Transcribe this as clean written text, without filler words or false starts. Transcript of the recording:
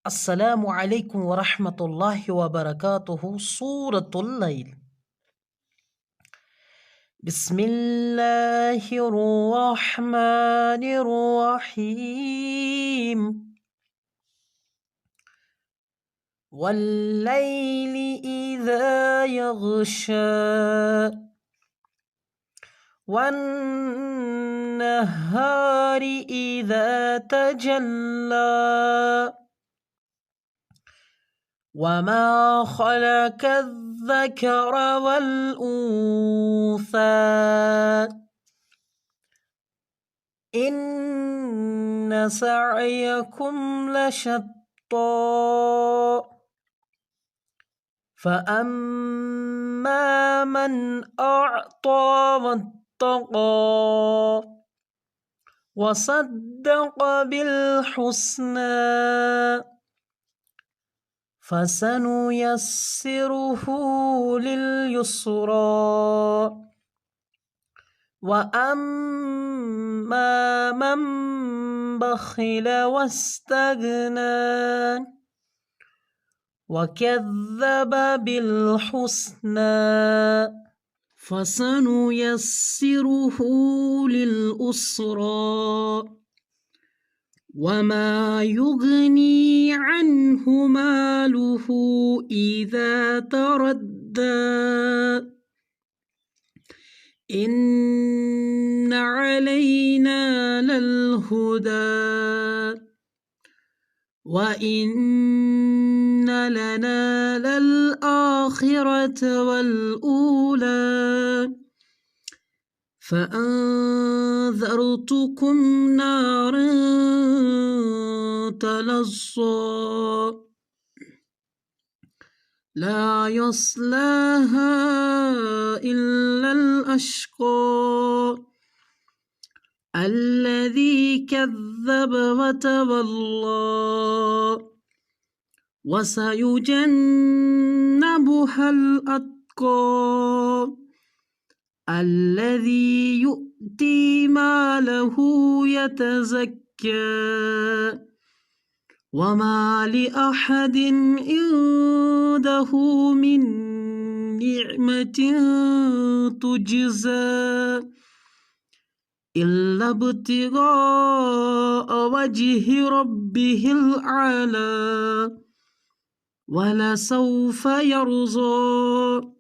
السلام عليكم ورحمة الله وبركاته. سورة الليل. بسم الله الرحمن الرحيم. والليل إذا يغشى والنهار إذا تجلى وما خلق الذكر والأنثى إن سعيكم لشتى فأما من أعطى واتقى وصدق بالحسنى فسنيسره لليسرى وأما من بخل واستغنى وكذب بالحسنى فسنيسره للأسرى وما يغني عنه ماله إذا تردى إن علينا للهدى وإن لنا للآخرة والأولى فأنذرتكم نارا تلظى لا يصلاها إلا الأشقى الذي كذب وتولى وسيجنبها الأتقى الذي يؤتي ماله يتزكى وما لأحد عنده من نعمة تجزى إلا ابتغاء وجه ربه الأعلى ولسوف يرضى